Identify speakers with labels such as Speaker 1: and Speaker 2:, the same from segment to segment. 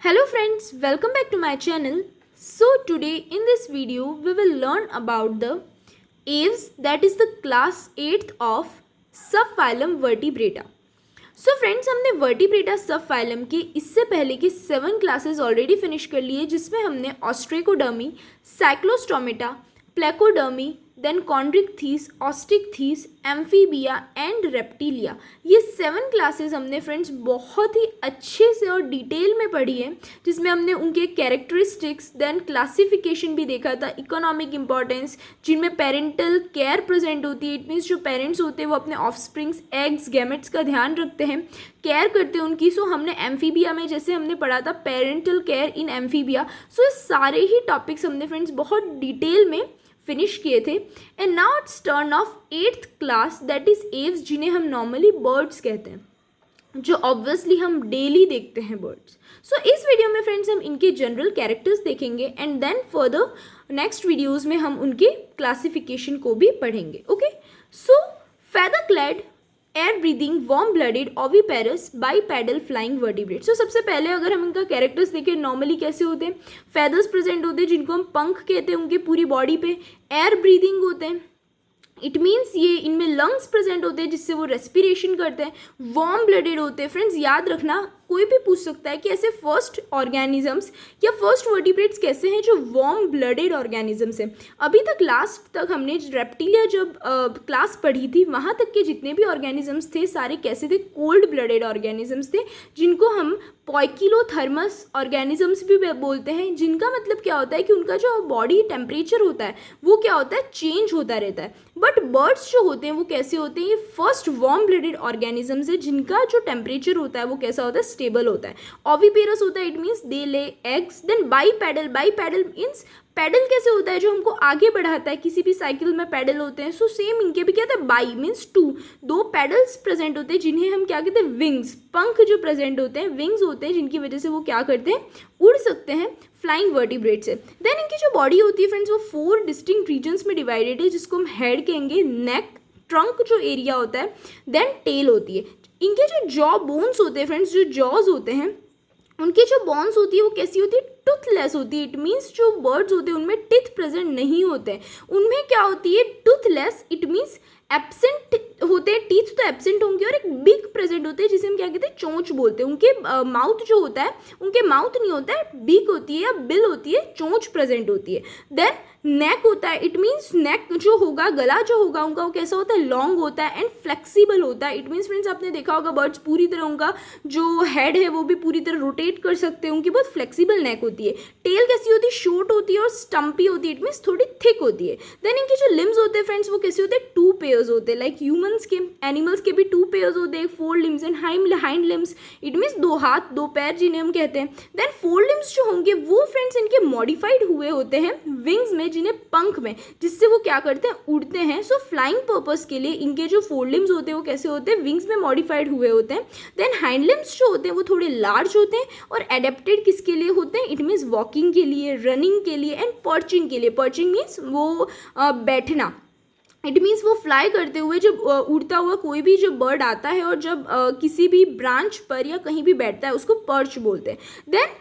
Speaker 1: Hello friends, welcome back to my channel. So today in this video we will learn about the aves, that is the class 8th of subphylum Vertebrata. So friends हमने vertebrata सब phylum के इससे पहले के 7 classes already finish कर लिए, जिसमें हमने ostracodermi, cyclostomata, placodermi, then chondrichthyes, osteichthyes, amphibia and reptilia, ये 7 क्लासेस हमने फ्रेंड्स बहुत ही अच्छे से और डिटेल में पढ़ी है, जिसमें हमने उनके कैरेक्टरिस्टिक्स देन क्लासिफिकेशन भी देखा था, इकोनॉमिक इंपॉर्टेंस, जिनमें पेरेंटल केयर प्रेजेंट होती है। इट मीन्स जो पेरेंट्स होते हैं वो अपने ऑफस्प्रिंग्स, एग्स, गैमेट्स का ध्यान रखते हैं, केयर करते हैं उनकी। सो हमने एम्फीबिया में जैसे हमने पढ़ा था पेरेंटल केयर इन एम्फीबिया, सो ये सारे ही टॉपिक्स हमने फ्रेंड्स बहुत डिटेल में फिनिश किए थे। And now it's turn off 8th class, that is Aves, जिन्हें हम नॉर्मली बर्ड्स कहते हैं, जो ऑब्वियसली हम डेली देखते हैं बर्ड्स। सो इस वीडियो में फ्रेंड्स हम इनके जनरल कैरेक्टर्स देखेंगे and then further next videos में हम उनके क्लासिफिकेशन को भी पढ़ेंगे। Okay, so feather clad, air breathing, warm blooded, oviparous, bipedal flying vertebrate. So सबसे पहले अगर हम इनका कैरेक्टर्स देखें, नॉर्मली कैसे होते हैं, फेदर्स प्रेजेंट होते हैं जिनको हम पंख कहते हैं उनके पूरी बॉडी पे, एयर ब्रीदिंग होते हैं, इट मीन्स ये इनमें लंग्स प्रेजेंट होते हैं जिससे वो रेस्पिरेशन करते हैं, वार्म ब्लडेड होते हैं। फ्रेंड्स याद रखना, कोई भी पूछ सकता है कि ऐसे फर्स्ट ऑर्गेनिजम्स या फर्स्ट वर्टिब्रेट्स कैसे हैं जो वार्म ब्लडेड ऑर्गेनिजम्स हैं। अभी तक लास्ट तक हमने रेप्टिलिया जब क्लास पढ़ी थी, वहाँ तक के जितने भी ऑर्गेनिजम्स थे सारे कैसे थे, कोल्ड ब्लडेड ऑर्गेनिजम्स थे, जिनको हम पॉइकिलोथर्मस ऑर्गेनिजम्स भी बोलते हैं, जिनका मतलब क्या होता है कि उनका जो बॉडी टेम्परेचर होता है वो क्या होता है, चेंज होता रहता है। बट बर्ड्स जो होते हैं वो कैसे होते हैं, ये फर्स्ट वार्म ब्लडेड ऑर्गेनिजम्स है जिनका जो टेम्परेचर होता है वो कैसा होता है, स्टेबल होता है। ओविपेरस होता है, it means they lay eggs. Then bipedal, bipedal means pedal कैसे होता है, जो हमको आगे बढ़ाता है, किसी भी साइकिल में पैडल होते हैं। सो सेम इनके भी क्या होता है, बाई मीन्स टू, दो पैडल्स प्रेजेंट होते हैं जिन्हें हम क्या कहते हैं, विंग्स, पंख जो प्रेजेंट होते हैं, विंग्स होते हैं जिनकी वजह से वो क्या करते हैं, उड़ सकते हैं फ्लाइंग वर्टिब्रेट से। देन इनकी जो बॉडी होती है फ्रेंड्स वो 4 डिस्टिंक्ट रीजन्स में डिवाइडेड है, जिसको हम हेड कहेंगे, नेक, ट्रंक जो एरिया होता है, देन टेल होती है। इनके जो जॉ बोन्स होते हैं फ्रेंड्स, जो जॉज होते हैं उनकी जो बोन्स होती है वो कैसी होती है, टूथलेस होती है। इट मीन्स जो बर्ड्स होते हैं उनमें टिथ प्रेजेंट नहीं होते हैं, उनमें क्या होती है, टूथलेस, इट मीन्स एब्सेंट होते हैं, टीथ तो एब्सेंट होंगे, और एक बिग प्रेजेंट होते हैं जिसे हम क्या कहते हैं, चोंच बोलते हैं। उनके माउथ जो होता है, उनके माउथ नहीं होता है, बिग होती है या बिल होती है, चोंच प्रेजेंट होती है। देन नेक होता है, इट मीन्स नेक जो होगा, गला जो होगा उनका वो कैसा होता है, लॉन्ग होता है एंड फ्लेक्सिबल होता है। इट मीन्स फ्रेंड्स आपने देखा होगा बर्ड्स पूरी तरह उनका जो हेड है वो भी पूरी तरह रोटेट कर सकते हैं, उनकी बहुत फ्लेक्सिबल नेक होती है। टेल कैसी होती है, शॉर्ट होती है और स्टम्पी होती है, इट मीन्स थोड़ी थिक होती है। देन इनके जो लिम्स होते हैं फ्रेंड्स वो कैसे होते हैं, 2 पेयर्स होते हैं, लाइक ह्यूमंस के, एनिमल्स के भी 2 पेयर्स होते हैं, 4 limbs and hind limbs, it means 2 हाथ 2 पैर जिन्हें हम कहते हैं। देन 4 लिम्स जो होंगे वो फ्रेंड्स इनके मॉडिफाइड हुए होते हैं विंग्स में, जिन्हें पंख में, जिससे वो क्या करते हैं, उड़ते हैं। सो फ्लाइंग पर्पस के लिए इनके जो 4 लिम्स होते हैं वो कैसे होते हैं, विंग्स में मॉडिफाइड हुए होते हैं। देन हाइंड लिम्स जो होते हैं वो थोड़े लार्ज होते हैं और एडेप्टेड किसके लिए होते हैं, इट मीन्स वॉकिंग के लिए, रनिंग के लिए एंड पर्चिंग के लिए। पर्चिंग मीन्स वो बैठना, इट मीन्स वो फ्लाई करते हुए जब उड़ता हुआ कोई भी जो बर्ड आता है और जब किसी भी ब्रांच पर या कहीं भी बैठता है उसको पर्च बोलते हैं। देन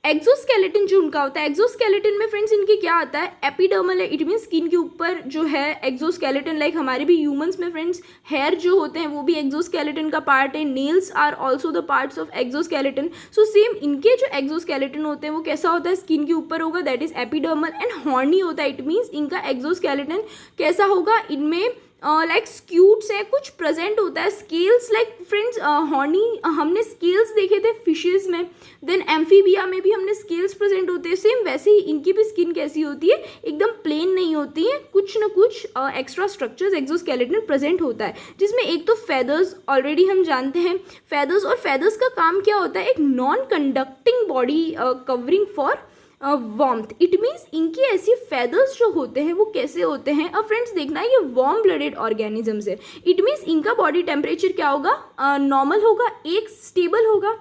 Speaker 1: एक्सोस्केलेटन जो उनका होता है, एक्सोस्केलेटन में फ्रेंड्स इनके क्या आता है, एपिडर्मल है, इट मीन्स स्किन के ऊपर जो है एक्सोस्केलेटन, लाइक हमारे भी ह्यूमंस में फ्रेंड्स हेयर जो होते हैं वो भी एक्सोस्केलेटन का पार्ट है, nails are also the parts of exoskeleton. So same इनके जो एक्सोस्केलेटन होते हैं वो कैसा होता है, स्किन के ऊपर होगा, that is epidermal and horny होता है। इट मीन्स इनका एक्सोस्केलेटन कैसा होगा, इनमें लाइक स्क्यूट्स है, कुछ प्रेजेंट होता है, स्केल्स, लाइक फ्रेंड्स हॉर्नी हमने स्केल्स देखे थे फिशेस में, देन एम्फीबिया में भी हमने स्केल्स प्रेजेंट होते हैं। सेम वैसे ही इनकी भी स्किन कैसी होती है, एकदम प्लेन नहीं होती है, कुछ ना कुछ एक्स्ट्रा स्ट्रक्चर्स एक्सोस्केलेटन प्रेजेंट होता है, जिसमें एक तो फेदर्स ऑलरेडी हम जानते हैं, फेदर्स, और फेदर्स का काम क्या होता है, एक non conducting body covering for warmth. It means इनकी ऐसी फेदर्स जो होते हैं वो कैसे होते हैं, अब फ्रेंड्स देखना ये वार्म ब्लडेड ऑर्गेनिजम्स है, इट मीन्स इनका बॉडी टेम्परेचर क्या होगा, नॉर्मल होगा, एक स्टेबल होगा,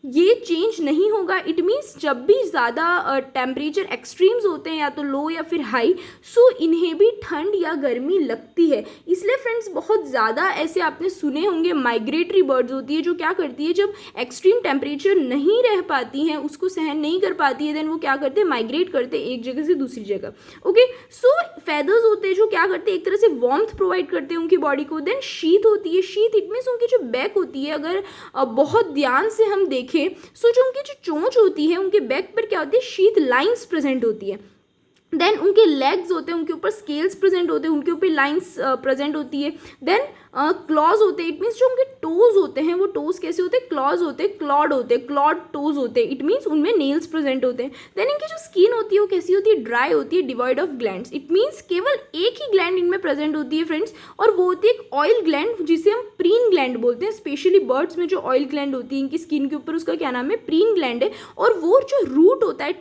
Speaker 1: ये चेंज नहीं होगा। इट मीन्स जब भी ज़्यादा टेम्परेचर एक्सट्रीम्स होते हैं या तो लो या फिर हाई, सो इन्हें भी ठंड या गर्मी लगती है। इसलिए फ्रेंड्स बहुत ज़्यादा ऐसे आपने सुने होंगे माइग्रेटरी बर्ड्स होती है जो क्या करती है, जब एक्सट्रीम टेम्परेचर नहीं रह पाती हैं, उसको सहन नहीं कर पाती है, देन वो क्या करते हैं, माइग्रेट करते हैं एक जगह से दूसरी जगह। ओके, सो फेदर्स होते हैं जो क्या करते हैं, एक तरह से वार्मथ प्रोवाइड करते हैं उनकी बॉडी को। देन शीथ होती है, शीथ इट मीन्स उनकी जो बैक होती है, अगर बहुत ध्यान से हम देखें सो जो उनकी जो चोंच होती है, उनके बैक पर क्या होती है, शीथ लाइंस प्रेजेंट होती है। देन उनके लेग्स होते हैं, उनके ऊपर स्केल्स प्रेजेंट होते हैं, उनके ऊपर लाइंस प्रेजेंट होती है। देन क्लॉज होते हैं, इट मीन्स जो उनके टोज होते हैं वो टोज कैसे होते हैं, क्लॉज होते हैं, क्लॉड होते हैं, क्लॉड टोज होते हैं, इट मीन्स उनमें नेल्स प्रेजेंट होते हैं। देन इनकी जो स्किन होती है वो कैसी होती है, ड्राई होती है, devoid of glands, it means केवल एक ही ग्लैंड इनमें प्रेजेंट होती है फ्रेंड्स, और वो होती है एक ऑयल ग्लैंड जिसे हम प्रीन ग्लैंड बोलते हैं। स्पेशली बर्ड्स में जो ऑयल ग्लैंड होती है इनकी स्किन के ऊपर, उसका क्या नाम है, प्रीन ग्लैंड है। और वो जो रूट होता है,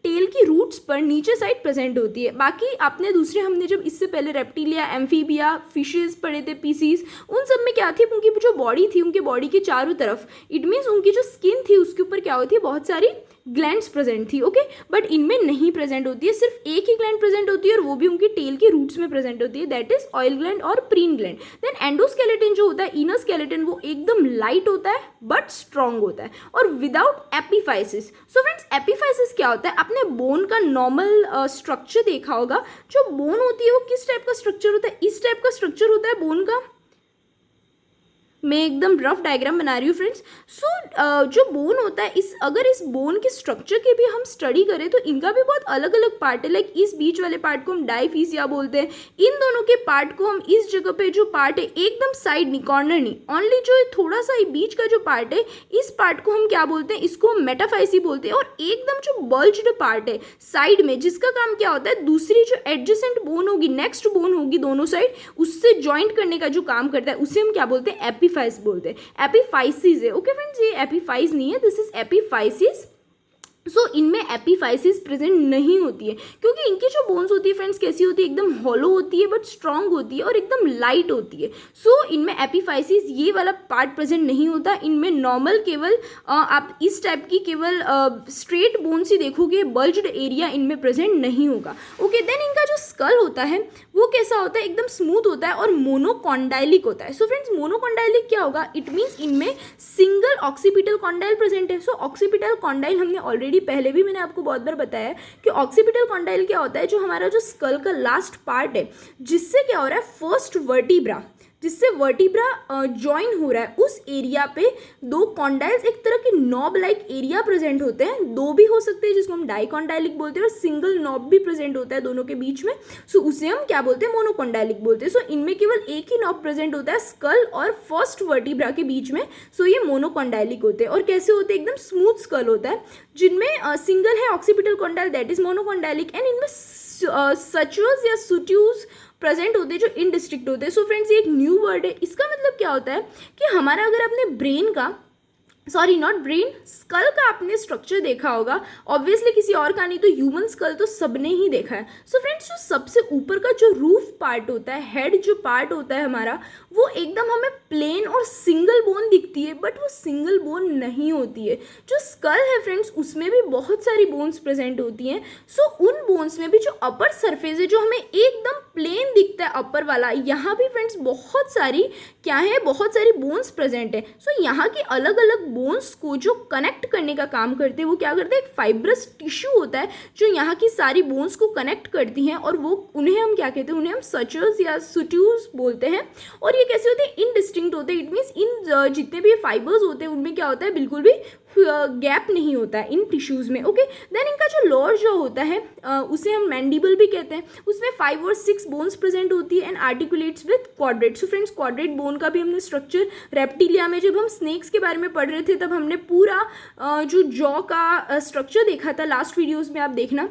Speaker 1: टेल की रूट्स पर नीचे साइड प्रेजेंट होती है। बाकी आपने दूसरे, हमने जब इससे पहले रेप्टिलिया, एम्फीबिया, फिशेस पढ़े थे, पीसीज, उन सब में क्या थी, उनकी जो बॉडी थी, उनके बॉडी के चारों तरफ इट मीन्स उनकी जो स्किन थी उसके ऊपर क्या होती है, बहुत सारी ग्लैंड्स प्रेजेंट थी। ओके, बट इनमें नहीं प्रेजेंट होती है, सिर्फ एक ही ग्लैंड प्रेजेंट होती है और वो भी उनकी टेल के रूट्स में प्रेजेंट होती है, दैट इज ऑयल ग्लैंड और प्रीन ग्लैंड। देन एंडोस्केलेटन जो होता है, इनर स्केलेटन, वो एकदम लाइट होता है बट स्ट्रॉन्ग होता है और without epiphysis. So friends, epiphysis क्या होता है, आपने बोन का नॉर्मल स्ट्रक्चर देखा होगा। जो बोन होती है वो किस टाइप का स्ट्रक्चर होता है, इस टाइप का स्ट्रक्चर होता है बोन का। मैं एकदम रफ डायग्राम बना रही हूँ फ्रेंड्स। सो जो बोन होता है, अगर इस बोन के स्ट्रक्चर की भी हम स्टडी करें तो इनका भी बहुत अलग अलग पार्ट है। लाइक इस बीच वाले पार्ट को हम डायफिसिया बोलते हैं, इन दोनों के पार्ट को हम, इस जगह पे जो पार्ट है एकदम साइड नहीं, कॉर्नर नहीं, ओनली जो थोड़ा सा बीच का जो पार्ट है, इस पार्ट को हम क्या बोलते हैं, इसको हम मेटाफाइसी बोलते हैं। और एकदम जो बल्ज्ड पार्ट है साइड में, जिसका काम क्या होता है, दूसरी जो एडजेसेंट बोन होगी, नेक्स्ट बोन होगी दोनों साइड, उससे ज्वाइंट करने का जो काम करता है, उसे हम क्या बोलते हैं, एपिफाइस बोलते हैं। एपिफाइसिस है। ओके फ्रेंड्स, ये एपिफाइस नहीं है, दिस इज एपिफाइसिस। सो इनमें एपिफाइसिस प्रेजेंट नहीं होती है क्योंकि इनकी जो बोन्स होती है फ्रेंड्स कैसी होती है, एकदम हॉलो होती है बट स्ट्रांग होती है और एकदम लाइट होती है। सो इनमें एपिफाइसिस ये वाला पार्ट प्रेजेंट नहीं होता। इनमें नॉर्मल केवल आप इस टाइप की केवल स्ट्रेट बोन्स ही देखोगे, बल्ज्ड एरिया इनमें प्रेजेंट नहीं होगा। ओके, देन इनका जो स्कल होता है वो कैसा होता है, एकदम स्मूथ होता है और मोनोकॉन्डाइलिक होता है। सो फ्रेंड्स, मोनोकॉन्डाइलिक क्या होगा, इट मीन्स इनमें सिंगल ऑक्सीपिटल कॉन्डाइल प्रेजेंट है। सो ऑक्सीपिटल कॉन्डाइल हमने ऑलरेडी पहले भी मैंने आपको बहुत बार बताया है कि ऑक्सीपिटल कॉन्डाइल क्या होता है, जो हमारा जो स्कल का लास्ट पार्ट है, जिससे क्या हो रहा है, फर्स्ट वर्टिब्रा, जिससे वर्टिब्रा ज्वाइन हो रहा है, उस एरिया पे दो कॉन्डाइल्स, एक तरह की नॉब लाइक एरिया प्रेजेंट होते हैं। दो भी हो सकते हैं जिसको हम डाइकॉन्डाइलिक बोलते हैं, और सिंगल नॉब भी प्रेजेंट होता है दोनों के बीच में। सो उसे हम क्या बोलते हैं, मोनोकॉन्डाइलिक बोलते हैं। सो इनमें केवल एक ही नॉब प्रेजेंट होता है स्कल और फर्स्ट वर्टिब्रा के बीच में। सो ये मोनोकॉन्डाइलिक होते हैं। और कैसे होते हैं, एकदम स्मूथ स्कल होता है जिनमें सिंगल है occipital condyle, that is monocondylic. And इनमें सचुअस या सुट्यूज प्रेजेंट होते हैं जो इनडिस्ट्रिक्ट होते हैं। सो फ्रेंड्स, ये एक न्यू वर्ड है। इसका मतलब क्या होता है कि हमारा, अगर आपने ब्रेन का, सॉरी नॉट ब्रेन, स्कल का आपने स्ट्रक्चर देखा होगा, ऑब्वियसली किसी और का नहीं तो ह्यूमन स्कल तो सबने ही देखा है। सो फ्रेंड्स, जो सबसे ऊपर का जो रूफ पार्ट होता है, हेड जो पार्ट होता है हमारा, वो एकदम हमें प्लेन और सिंगल बोन दिखती है, बट वो सिंगल बोन नहीं होती है। जो स्कल है फ्रेंड्स, उसमें भी बहुत सारी बोन्स प्रेजेंट होती हैं। सो उन बोन्स में भी जो अपर सरफेस है, जो हमें एकदम प्लेन दिखता है अपर वाला, यहाँ भी फ्रेंड्स बहुत सारी क्या है, बहुत सारी बोन्स प्रेजेंट है। सो यहाँ की अलग अलग बोन्स को जो कनेक्ट करने का काम करते हैं, वो क्या करते हैं, एक फाइब्रस टिश्यू होता है जो यहाँ की सारी बोन्स को कनेक्ट करती हैं, और वो उन्हें हम क्या कहते हैं, उन्हें हम सचर्स या सुट्यूज बोलते हैं। और ये कैसे होते हैं, इनडिस्टिंक्ट होते हैं। इट मीन्स इन जितने भी फाइबर्स होते हैं उनमें क्या होता है, बिल्कुल भी गैप नहीं होता है इन टिश्यूज़ में। ओके, देन इनका जो लोअर जो होता है उसे हम मैंडिबल भी कहते हैं। उसमें 5 और 6 बोन्स प्रेजेंट होती है and articulates with quadrate. So friends, quadrate bone का भी हमने स्ट्रक्चर रेप्टिलिया में, जब हम स्नेक्स के बारे में पढ़ रहे थे, तब हमने पूरा जो जॉ का स्ट्रक्चर देखा था, लास्ट वीडियोज़ में आप देखना।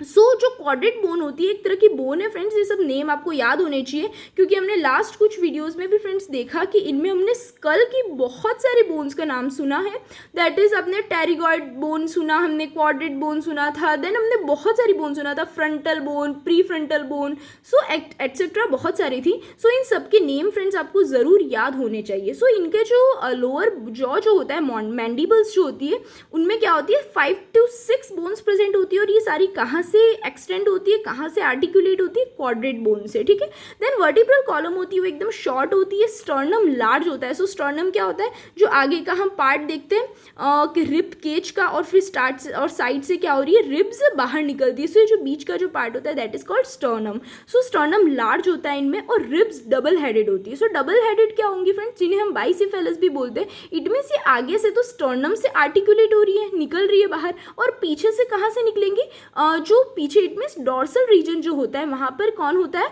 Speaker 1: जो क्वाड्रेट बोन होती है एक तरह की बोन है फ्रेंड्स, ये सब नेम आपको याद होने चाहिए क्योंकि हमने लास्ट कुछ वीडियोस में भी फ्रेंड्स देखा कि इनमें हमने स्कल की बहुत सारे बोन्स का नाम सुना है। दैट इज अपने टेरिगॉइड बोन सुना, हमने क्वाड्रेट बोन सुना था, देन हमने बहुत सारी बोन सुना था, frontal bone, pre frontal bone, so etcetera बहुत सारी थी। सो इन सब के नेम फ्रेंड्स आपको ज़रूर याद होने चाहिए। सो इनके जो लोअर जॉ जो होता है, मैंडिबल्स जो होती है, उनमें क्या होती है 5 to 6 बोन्स प्रेजेंट होती है और ये सारी कहाँ से एक्सटेंड होती है, कहाँ से आर्टिकुलेट होती है, क्वाड्रेट बोन से, ठीक है। देन वर्टिब्रल कॉलम होती है वो एकदम शॉर्ट होती है, स्टर्नम लार्ज होता है। सो स्टर्नम क्या होता है, जो आगे का हम पार्ट देखते हैं कि रिब केज का, और फिर स्टार्ट और साइड से क्या हो रही है, रिब्स बाहर निकलती है। सो ये जो बीच का जो पार्ट होता है that is called sternum. So sternum large होता है इनमें, और रिब्स डबल हेडेड होती है। सो डबल हेडेड क्या होंगी फ्रेंड्स, जिन्हें हम बाइसेफेलस भी बोलते हैं। इट मीन्स ये आगे से तो स्टर्नम से आर्टिकुलेट हो रही है, निकल रही है बाहर, और पीछे से कहाँ से निकलेंगी, जो पीछे इट मीन्स डॉर्सल रीजन जो होता है वहाँ पर कौन होता है,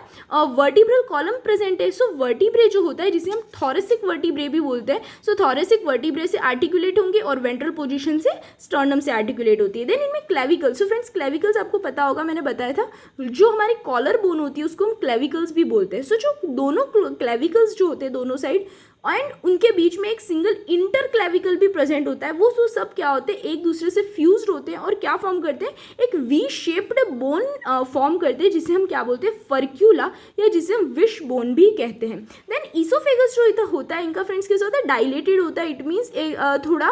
Speaker 1: वर्टिब्रल कॉलम प्रेजेंट है। सो वर्टिब्रे जो होता है जिसे हम थोरेसिक वर्टिब्रे भी बोलते हैं, सो थोरेसिक वर्टिब्रे से आर्टिकुलेट होंगे और वेंट्रल पोजीशन से स्टर्नम से आर्टिकुलेट होती है। देन इनमें क्लेविकल, सो फ्रेंड्स क्लेविकल्स आपको पता होगा, मैंने बताया था, जो हमारी कॉलर बोन होती है उसको हम क्लेविकल्स भी बोलते हैं। सो जो दोनों क्लेविकल्स जो होते हैं दोनों साइड, एंड उनके बीच में एक सिंगल इंटर क्लेविकल भी प्रेजेंट होता है। वो सब क्या होते हैं, एक दूसरे से फ्यूज्ड होते हैं और क्या फॉर्म करते हैं, एक वी शेप्ड बोन फॉर्म करते हैं जिसे हम क्या बोलते हैं, फर्क्यूला, या जिसे हम विश बोन भी कहते हैं। देन ईसोफेगस जो होता है इनका फ्रेंड्स कैसा होता है, डायलेटेड होता है। इट मीन्स थोड़ा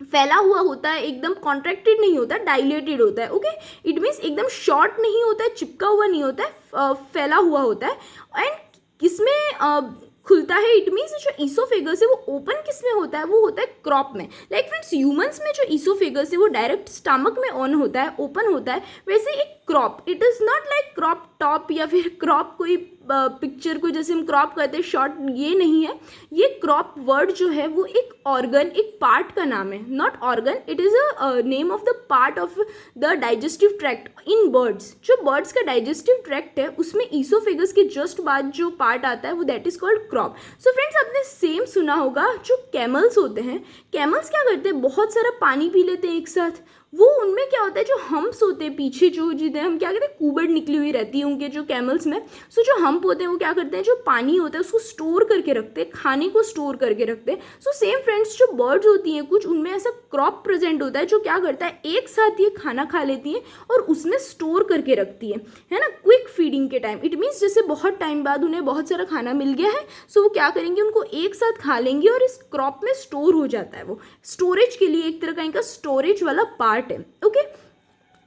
Speaker 1: फैला हुआ होता है, एकदम कॉन्ट्रैक्टेड नहीं होता, डायलेटेड होता है। ओके, इट मीन्स एकदम शॉर्ट नहीं होता है, चिपका हुआ नहीं होता है, फैला हुआ होता है। एंड किसमें खुलता है, इट मीन्स जो ईसोफेगस है वो ओपन किस में होता है, वो होता है क्रॉप में। लाइक फ्रेंड्स ह्यूमंस में जो ईसोफेगस है वो डायरेक्ट स्टमक में ऑन होता है, ओपन होता है, वैसे एक crop, it is not like crop top या फिर क्रॉप कोई पिक्चर को जैसे हम क्रॉप करते हैं शॉर्ट, ये नहीं है। ये क्रॉप वर्ड जो है वो एक ऑर्गन, एक पार्ट का नाम है, not organ, it is a name of the part of the digestive tract in birds. जो बर्ड्स का डाइजेस्टिव ट्रैक्ट है उसमें ईसोफेगस के जस्ट बाद जो पार्ट आता है वो that is called crop. So friends आपने सेम सुना होगा, जो कैमल्स होते हैं, कैमल्स क्या करते हैं, बहुत सारा पानी पी लेते हैं एक साथ। वो उनमें क्या होता है, जो हम्प्स होते हैं पीछे, जो जिन्हें हम क्या कहते हैं, कुबड़ निकली हुई रहती है उनके जो कैमल्स में। सो जो हम्प होते हैं वो क्या करते हैं, जो पानी होता है उसको स्टोर करके रखते हैं, खाने को स्टोर करके रखते हैं। सो सेम फ्रेंड्स जो बर्ड्स होती हैं कुछ, उनमें ऐसा क्रॉप प्रेजेंट होता है जो क्या करता है, एक साथ ये खाना खा लेती हैं और उसमें स्टोर करके रखती है ना, क्विक फीडिंग के टाइम। इट मीन्स जैसे बहुत टाइम बाद उन्हें बहुत सारा खाना मिल गया है, सो वो क्या करेंगे, उनको एक साथ खा लेंगे और इस क्रॉप में स्टोर हो जाता है। वो स्टोरेज के लिए एक तरह का इनका स्टोरेज वाला पार्ट है। ओके,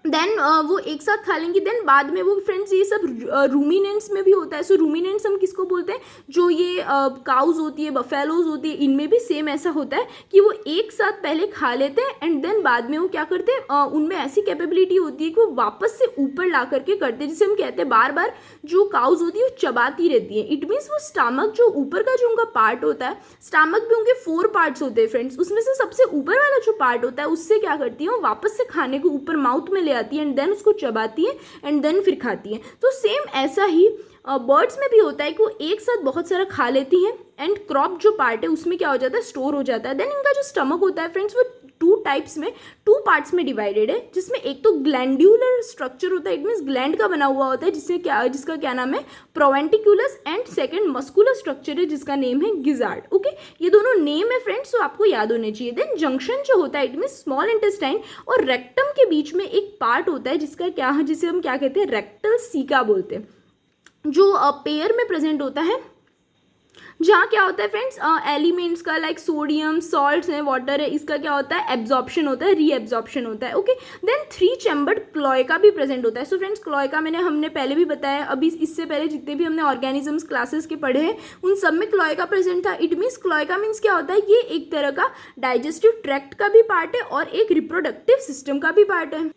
Speaker 1: देन वो एक साथ खा लेंगी। देन बाद में वो फ्रेंड्स ये सब रूमिनेंट्स में भी होता है। सो रूमिनेंट्स हम किसको बोलते हैं, जो ये काउज होती है, बफेलोज होती है, इनमें भी सेम ऐसा होता है कि वो एक साथ पहले खा लेते हैं एंड देन बाद में वो क्या करते हैं, उनमें ऐसी कैपेबिलिटी होती है कि वो वापस से ऊपर ला करके करते हैं, जिसे हम कहते हैं बार बार जो काउज होती है वो चबाती रहती है। इट मीन्स वो स्टमक जो ऊपर का जो उनका पार्ट होता है, स्टमक भी उनके 4 पार्ट्स होते हैं फ्रेंड्स, उसमें से सबसे ऊपर वाला जो पार्ट होता है उससे क्या करती है, वो वापस से खाने को ऊपर माउथ में ले आती है एंड देन उसको चबाती है एंड देन फिर खाती है। तो सेम ऐसा ही बर्ड्स में भी होता है कि वो एक साथ बहुत सारा खा लेती हैं एंड क्रॉप जो पार्ट है उसमें क्या हो जाता है, स्टोर हो जाता है। देन इनका जो स्टमक होता है फ्रेंड्स वो 2 पार्ट्स में डिवाइडेड है, जिसमें एक तो ग्लैंड्यूलर स्ट्रक्चर होता है, इट मीन्स ग्लैंड का बना हुआ होता है, जिसका क्या नाम है, प्रोवेंटिकुलस, एंड सेकंड मस्कुलर स्ट्रक्चर है जिसका नेम है गिजार्ड। ओके, ये दोनों नेम है फ्रेंड्स, तो आपको याद होने चाहिए। देन जंक्शन जो होता है, इट मीन्स स्मॉल इंटेस्टाइन और रेक्टम के बीच में एक पार्ट होता है जिसे हम क्या कहते हैं, रेक्टल सीका बोलते हैं, जो पेयर में प्रेजेंट होता है, जहाँ क्या होता है फ्रेंड्स, एलिमेंट्स का लाइक सोडियम, सॉल्ट्स हैं, वाटर है, इसका क्या होता है, एब्जॉर्प्शन होता है, रीएब्जॉर्प्शन होता है। ओके, देन 3 चैम्बर्ड क्लोएका भी प्रेजेंट होता है। सो फ्रेंड्स क्लोएका हमने पहले भी बताया, अभी इससे पहले जितने भी हमने ऑर्गेनिजम्स क्लासेस के पढ़े हैं उन सब में क्लोएका प्रेजेंट था। इट मीन्स क्लोएका मीन्स क्या होता है, ये एक तरह का डाइजेस्टिव ट्रैक्ट का भी पार्ट है और एक रिप्रोडक्टिव सिस्टम का भी पार्ट है।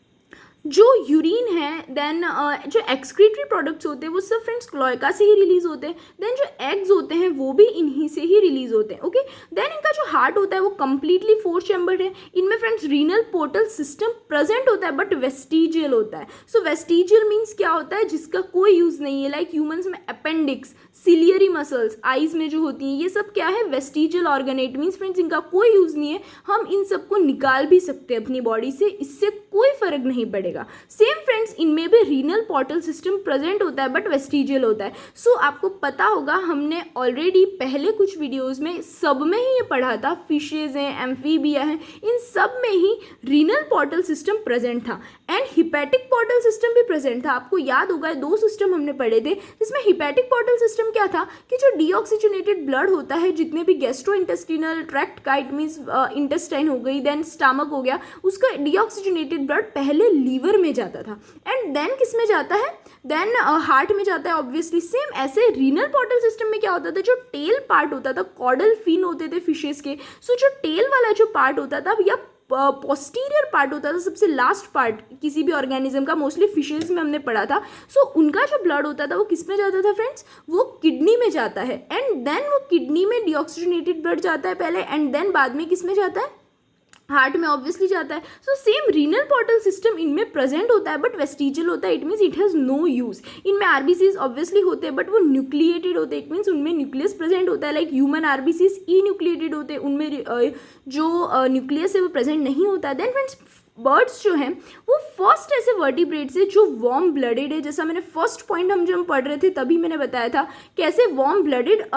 Speaker 1: जो यूरिन है, देन जो एक्सक्रीटरी प्रोडक्ट्स होते हैं वो सब फ्रेंड्स क्लोएका से ही रिलीज होते हैं। देन जो एग्स होते हैं वो भी इन्हीं से ही रिलीज होते हैं। ओके, देन इनका जो हार्ट होता है वो कम्प्लीटली 4 चैम्बर्ड है। इनमें friends renal portal system present होता है बट वेस्टिजियल होता है। सो वेस्टिजियल मीन्स क्या होता है, जिसका कोई यूज़ नहीं है। लाइक ह्यूमंस में अपेंडिक्स, सिलियरी मसल्स आईज में जो होती हैं, ये सब क्या है, vestigial organ. It means friends इनका कोई यूज़ नहीं है, हम इन सबको निकाल भी सकते हैं अपनी बॉडी से, इससे कोई फर्क नहीं पड़ेगा। सेम फ्रेंड्स, इनमें भी रीनल पोर्टल सिस्टम प्रेजेंट होता है बट वेस्टिजियल होता है। सो आपको पता होगा, हमने ऑलरेडी पहले कुछ वीडियोज़ में सब में ही ये पढ़ा था, फिशेज हैं, एम्फीबिया हैं, इन सब में ही रीनल पोर्टल सिस्टम प्रेजेंट था एंड हिपैटिक पोर्टल सिस्टम भी प्रेजेंट था। आपको याद होगा 2 सिस्टम हमने पढ़े थे, जिसमें हिपैटिक पोर्टल सिस्टम क्या था कि जो डीऑक्सीजनेटेड ब्लड होता है, जितने भी गैस्ट्रो इंटेस्टिनल ट्रैक्ट का, इट मीन्स इंटेस्टाइन हो गई, देन स्टमक हो गया, उसका डीऑक्सीजनेटेड ब्लड पहले लीवर में जाता था एंड देन किस में जाता है, देन हार्ट में जाता है ऑब्वियसली। सेम ऐसे रीनल पोर्टल सिस्टम में क्या होता था, जो टेल पार्ट होता था, कॉर्डल फिन होते थे फिशेस के, सो जो टेल वाला जो पार्ट होता था या पोस्टीरियर पार्ट होता था, सबसे लास्ट पार्ट किसी भी ऑर्गेनिज्म का, मोस्टली फिशेस में हमने पढ़ा था। सो उनका जो ब्लड होता था वो किस में जाता था फ्रेंड्स, वो किडनी में जाता है एंड देन वो किडनी में डीऑक्सीजनेटेड ब्लड जाता है पहले एंड देन बाद में किस में जाता है, हार्ट में ऑब्वियसली जाता है। So same renal portal system इनमें प्रेजेंट होता है बट वेस्टिजियल होता है, it means it has no use. इनमें आरबीसीज ऑब्वियसली होते हैं बट वो न्यूक्लिएटेड होते हैं, इट मीन्स उनमें न्यूक्लियस प्रेजेंट होता है, like human RBCs enucleated होते हैं, उनमें जो न्यूक्लियस है वो प्रेजेंट नहीं होता। देन फ्रेंड्स, बर्ड्स जो हैं वो फर्स्ट ऐसे वर्टिब्रेट्स है जो वार्म ब्लडेड है, जैसा मैंने फर्स्ट पॉइंट हम जब पढ़ रहे थे तभी मैंने बताया था कैसे वार्म ब्लडेड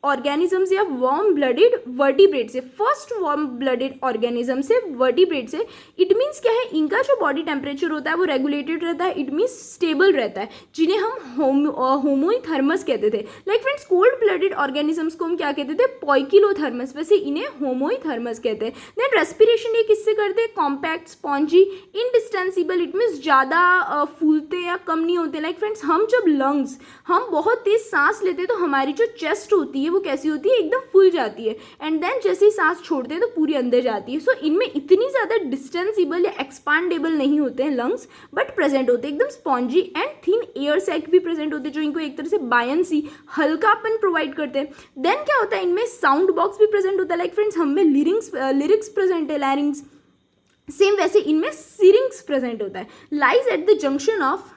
Speaker 1: ऑर्गेनिजम्स या वार्म ब्लडेड वर्टिब्रेट से, फर्स्ट वार्म ब्लडेड ऑर्गेनिज्म से, वर्टिब्रेट से, इट मीन्स क्या है, इनका जो बॉडी टेम्परेचर होता है वो रेगुलेटेड रहता है, इट मीन्स स्टेबल रहता है, जिन्हें हम होमोइथर्मस कहते थे। Like friends, cold blooded organisms को हम क्या कहते थे, पॉइकिलोथर्मस, वैसे इन्हें होमोइथर्मस कहते हैं। देन रेस्पिरेशन ये किससे करते हैं, कॉम्पैक्ट, स्पॉन्जी, इनडिस्टेंसिबल, इट मीन्स ज़्यादा फूलते या कम नहीं होते। लाइक फ्रेंड्स, हम जब लंग्स, हम बहुत तेज सांस लेते हैं तो हमारी जो चेस्ट होती है वो कैसी होती है, एकदम फुल जाती है एंड देन जैसे ही सांस छोड़ते हैं तो पूरी अंदर जाती है। सो इनमें इतनी ज़्यादा डिस्टेंसिबल या एक्सपांडेबल नहीं होते हैं लंग्स, बट प्रेजेंट होते हैं एकदम spongy and thin air sac भी प्रेजेंट होते हैं, जो इनको एक तरह से बायंसी, हल्कापन प्रोवाइड करते हैं। देन क्या होता है, इनमें साउंड बॉक्स भी प्रेजेंट होता है, लाइक फ्रेंड्स हम में लिरिक्स प्रेजेंट है, लैरिंग्स, सेम वैसे इनमें सिरिंग्स प्रेजेंट होता है, lies at the junction of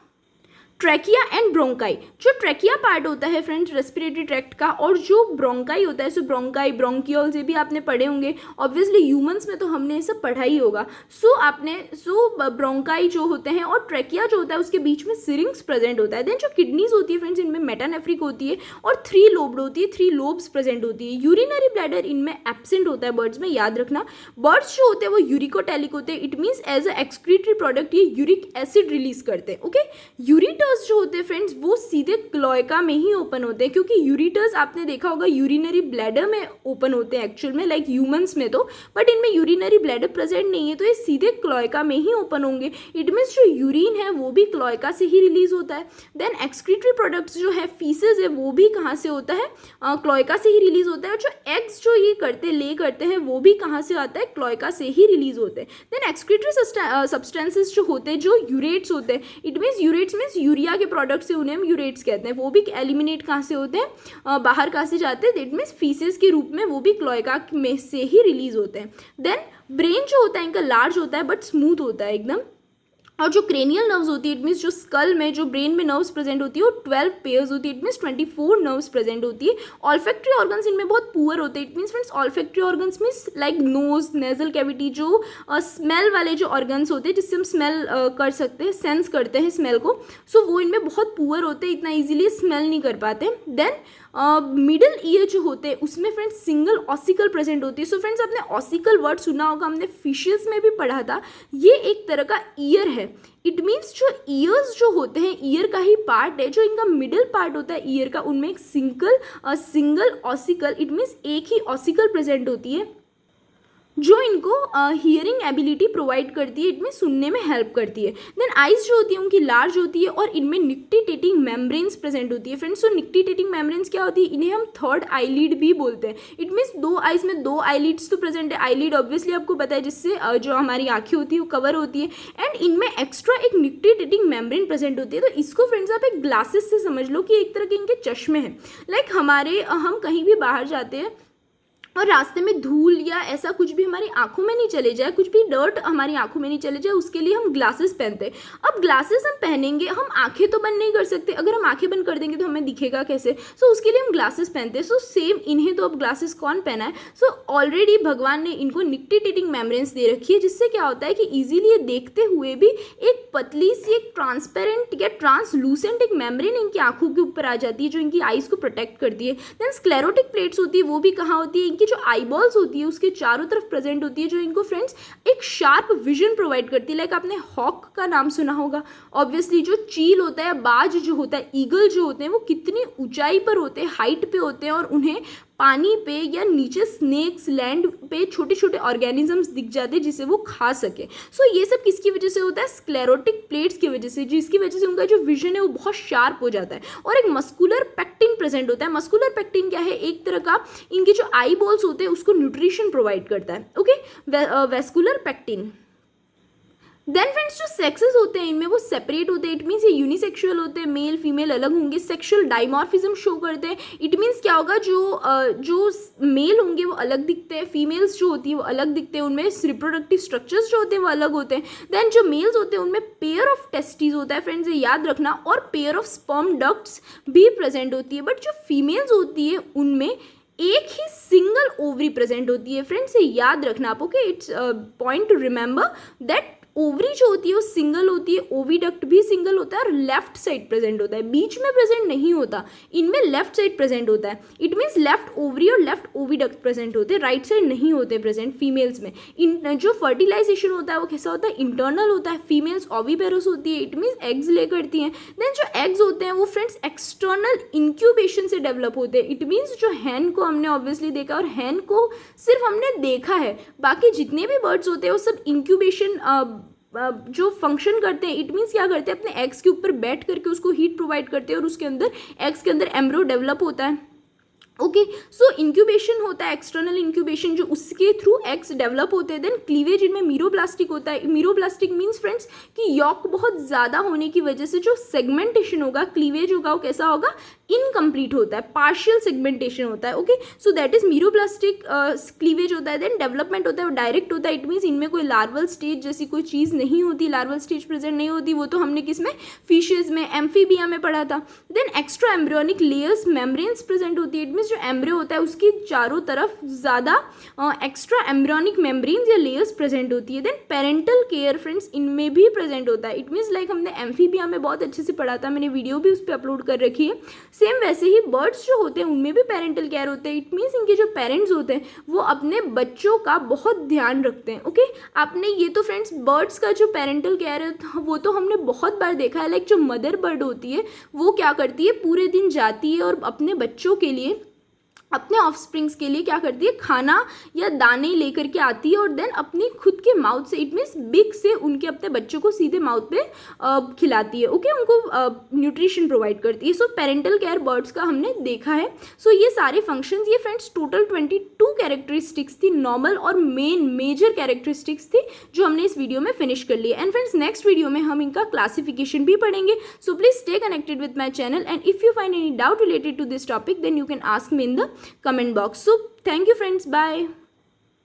Speaker 1: trachea and bronchi. जो ट्रैकिया पार्ट होता है फ्रेंड्स रेस्पिरेटरी ट्रैक्ट का, और जो ब्रोंकाई होता है, सो ब्रोंकाई, ब्रोंकियोल्स, ये भी आपने पढ़े होंगे ऑब्वियसली, ह्यूमंस में तो हमने ये सब पढ़ा ही होगा। सो ब्रोंकाई जो होते हैं और ट्रैकिया जो होता है उसके बीच में सिरिंग्स प्रेजेंट होता है। देन जो किडनीज होती है फ्रेंड्स, इनमें मेटानेफ्रिक होती है और 3 लोब्ड होती है, 3 लोब्स प्रेजेंट होती है। यूरिनरी ब्लैडर इनमें एब्सेंट होता है बर्ड्स में, याद रखना। बर्ड्स जो होते हैं वो यूरिकोटैलिक होते हैं, it means as a excretory product ये यूरिक एसिड रिलीज करते हैं। ओके, यूरिटर्स जो होते हैं फ्रेंड्स वो सीधे क्लोएका में ही ओपन होते हैं, क्योंकि यूरिटर्स आपने देखा होगा यूरिनरी ब्लैडर में ओपन होते हैं एक्चुअल में, लाइक ह्यूमंस में तो, बट इनमें यूरिनरी ब्लैडर प्रेजेंट नहीं है तो ये सीधे क्लोएका में ही ओपन होंगे। इट मीन्स जो यूरिन है वो भी क्लोएका से ही रिलीज होता है। देन एक्सक्रीटरी प्रोडक्ट्स जो है, फीसेस है, वो भी कहाँ से होता है, क्लोएका से ही रिलीज होता है। और जो एग्स जो ये ले करते हैं वो भी कहाँ से आता है, क्लोएका से ही रिलीज होते हैं। देन एक्सक्रीटरी सब्सटेंसेस जो होते हैं, जो यूरेट्स होते हैं, it means urates means urea के प्रोडक्ट से, उन्हें हम यूरेट्स कहते हैं, वो भी एलिमिनेट कहाँ से होते हैं, बाहर कहाँ से जाते हैं, दैट मीन्स फीसेस के रूप में, वो भी क्लोएका में से ही रिलीज होते हैं। देन ब्रेन जो होता है इनका लार्ज होता है बट स्मूथ होता है एकदम, और जो क्रेनियल नर्व्स होती है, इट मीन्स जो स्कल में, जो ब्रेन में नर्व्स प्रेजेंट होती है वो 12 पेयर्स होती है, इट मीन्स 24 नर्व्स प्रेजेंट होती है। ऑल्फैक्टरी ऑर्गन्स इनमें बहुत पुअर होते हैं, it means friends olfactory organs means like nose, nasal cavity, जो स्मेल वाले जो ऑर्गन्स होते हैं जिससे हम स्मेल कर सकते हैं, सेंस करते हैं स्मेल को, सो वो इनमें बहुत पुअर होते हैं, इतना ईजिली स्मेल नहीं कर पाते। देन मिडल ईयर जो होते हैं उसमें फ्रेंड्स सिंगल ऑसिकल प्रेजेंट होती है। सो फ्रेंड्स आपने ऑसिकल वर्ड सुना होगा, हमने फिशेस में भी पढ़ा था, ये एक तरह का ईयर है। इट मीन्स जो ईयर्स जो होते हैं, ईयर का ही पार्ट है, जो इनका मिडिल पार्ट होता है ईयर का, उनमें एक सिंगल ऑसिकल, इट मीन्स एक ही ऑसिकल प्रेजेंट होती है, जो इनको हियरिंग एबिलिटी प्रोवाइड करती है, इनमें सुनने में हेल्प करती है। देन आइज जो होती है उनकी लार्ज होती है और इनमें निक्टिटेटिंग मेम्ब्रेन्स प्रेजेंट होती है। फ्रेंड्स, तो निक्टिटेटिंग मेम्ब्रेन्स क्या होती है, इन्हें हम थर्ड आईलिड भी बोलते हैं। इट मीन्स 2 आइज में 2 आईलिड्स तो प्रेजेंट है, आईलिड ऑब्वियसली आपको पता है जिससे जो हमारी आंखें होती है वो कवर होती है, एंड इनमें एक्स्ट्रा एक निक्टिटेटिंग मेम्ब्रेन प्रेजेंट होती है। तो इसको फ्रेंड्स आप एक ग्लासेस से समझ लो कि एक तरह के इनके चश्मे हैं। लाइक हम कहीं भी बाहर जाते हैं और रास्ते में धूल या ऐसा कुछ भी हमारी आंखों में नहीं चले जाए, कुछ भी डर्ट हमारी आंखों में नहीं चले जाए, उसके लिए हम ग्लासेस पहनते हैं। अब ग्लासेस हम पहनेंगे, हम आंखें तो बंद नहीं कर सकते, अगर हम आंखें बंद कर देंगे तो हमें दिखेगा कैसे? सो उसके लिए हम ग्लासेस पहनते हैं। सो सेम इन्हें तो अब ग्लासेस कौन पहना है? सो ऑलरेडी भगवान ने इनको निक्टिटेटिंग मेम्ब्रेन्स दे रखी है, जिससे क्या होता है कि ईजिली ये देखते हुए भी एक पतली सी एक ट्रांसपेरेंट या ट्रांसलूसेंट एक मेम्ब्रेन इनकी आंखों के ऊपर आ जाती है, जो इनकी आईज को प्रोटेक्ट करती है। देन स्क्लेरोटिक प्लेट्स होती है, वो भी कहाँ होती है? इनकी जो आईबॉल्स होती है उसके चारों तरफ प्रेजेंट होती है, जो इनको फ्रेंड्स एक शार्प विजन प्रोवाइड करती है। लाइक आपने हॉक का नाम सुना होगा, ऑब्वियसली जो चील होता है, बाज जो होता है, ईगल जो होते हैं, वो कितनी ऊंचाई पर होते हैं, हाइट पे होते हैं, और उन्हें पानी पे या नीचे स्नेक्स, लैंड पे छोटे छोटे ऑर्गेनिजम्स दिख जाते हैं जिसे वो खा सके। सो ये सब किसकी वजह से होता है? स्क्लेरोटिक प्लेट्स की वजह से, जिसकी वजह से उनका जो विजन है वो बहुत शार्प हो जाता है। और एक मस्कुलर पेक्टिन प्रेजेंट होता है। मस्कुलर पेक्टिन क्या है? एक तरह का इनके जो आई बॉल्स होते हैं उसको न्यूट्रिशन प्रोवाइड करता है। Okay, vascular pecten. Then friends जो सेक्सेस होते हैं इनमें वो सेपरेट होते हैं। इट मीन्स ये यूनिसेक्सुअल होते हैं, मेल फीमेल अलग होंगे, सेक्सुअल डाइमॉर्फिज्म शो करते हैं। इट मीन्स क्या होगा? जो मेल होंगे वो अलग दिखते हैं, फीमेल्स जो होती है वो अलग दिखते हैं, उनमें रिप्रोडक्टिव स्ट्रक्चर्स जो होते हैं वो अलग होते हैं। देन जो मेल्स होते हैं उनमें पेयर ऑफ टेस्टिस होता है, फ्रेंड्स ये याद रखना, और पेयर ऑफ स्पर्म डक्ट्स भी प्रेजेंट होती है। बट जो फीमेल्स होती है उनमें एक ही सिंगल ओवरी प्रेजेंट होती है, फ्रेंड्स ये याद रखना आप। Okay, it's point two remember that ovary जो होती है वो सिंगल होती है, ओविडक्ट भी सिंगल होता है, और लेफ्ट साइड प्रेजेंट होता है, बीच में प्रेजेंट नहीं होता, इनमें लेफ्ट साइड प्रेजेंट होता है। इट मीन्स लेफ्ट ओवरी और लेफ्ट ओविडक्ट प्रेजेंट होते हैं, राइट साइड नहीं होते प्रेजेंट फीमेल्स में। इन जो फर्टिलाइजेशन होता है वो कैसा होता है? इंटरनल होता है। फीमेल्स ओविपेरस होती है, इट मीन्स एग्स ले करती हैं। देन जो एग्स होते हैं वो फ्रेंड्स एक्सटर्नल इंक्यूबेशन से डेवलप होते हैं। इट मीन्स जो हैन को हमने ऑब्वियसली देखा, और हैन को सिर्फ हमने देखा है, बाकी जितने भी बर्ड्स होते हैं वो सब इंक्यूबेशन जो फंक्शन करते हैं। इट मीन्स क्या करते हैं? अपने एग्स के ऊपर बैठ करके उसको हीट प्रोवाइड करते हैं, और उसके अंदर एग्स के अंदर एम्ब्रो डेवलप होता है। ओके, सो इंक्यूबेशन होता है, एक्सटर्नल इंक्यूबेशन, जो उसके थ्रू एग्स डेवलप होते हैं। देन क्लीवेज इनमें मीरोब्लास्टिक होता है। मीरोब्लास्टिक मीन्स फ्रेंड्स कि यॉक बहुत ज़्यादा होने की वजह से जो सेगमेंटेशन होगा, क्लीवेज होगा, वो कैसा होगा? इनकम्प्लीट होता है, पार्शियल सेगमेंटेशन होता है। Okay, so that is meroblastic cleavage होता है। देन डेवलपमेंट होता है, वो डायरेक्ट होता है। इट मीन्स इनमें कोई लार्वल स्टेज जैसी कोई चीज़ नहीं होती, लार्वल स्टेज प्रेजेंट नहीं होती, वो तो हमने किस में? फिशेज में, एम्फीबिया में पढ़ा था। Then extra embryonic layers membranes present होती है। इट मीन्स जो एम्ब्रियो होता है उसकी चारों तरफ ज़्यादा एक्स्ट्रा एम्ब्रियोनिक मेम्ब्रेन्स या लेयर्स प्रेजेंट होती है। देन पेरेंटल केयर फ्रेंड्स इनमें भी प्रेजेंट होता है। इट मीन्स लाइक हमने एम्फीबिया में बहुत अच्छे से पढ़ा था, मैंने वीडियो भी उस पर अपलोड कर रखी है। सेम वैसे ही बर्ड्स जो होते हैं उनमें भी पेरेंटल केयर होते हैं। इट मीन्स इनके जो पेरेंट्स होते हैं वो अपने बच्चों का बहुत ध्यान रखते हैं। ओके, आपने ये तो फ्रेंड्स बर्ड्स का जो पेरेंटल केयर है वो तो हमने बहुत बार देखा है। लाइक जो मदर बर्ड होती है वो क्या करती है? पूरे दिन जाती है और अपने बच्चों के लिए, अपने ऑफस्प्रिंग्स के लिए क्या करती है? खाना या दाने लेकर के आती है, और देन अपनी खुद के माउथ से, इट मीन्स बिग से, उनके अपने बच्चों को सीधे माउथ पे खिलाती है। ओके, उनको न्यूट्रिशन प्रोवाइड करती है। सो पेरेंटल केयर बर्ड्स का हमने देखा है। सो ये सारे फंक्शंस, ये फ्रेंड्स टोटल 22 कैरेक्टरिस्टिक्स थी, नॉर्मल और मेजर कैरेक्टरिस्टिक्स थी, जो हमने इस वीडियो में फिनिश कर ली है। एंड फ्रेंड्स नेक्स्ट वीडियो में हम इनका क्लासिफिकेशन भी पढ़ेंगे। So please stay connected with my channel, and if you find any doubt related to this topic then you can ask me in the comment box. So thank you friends, bye.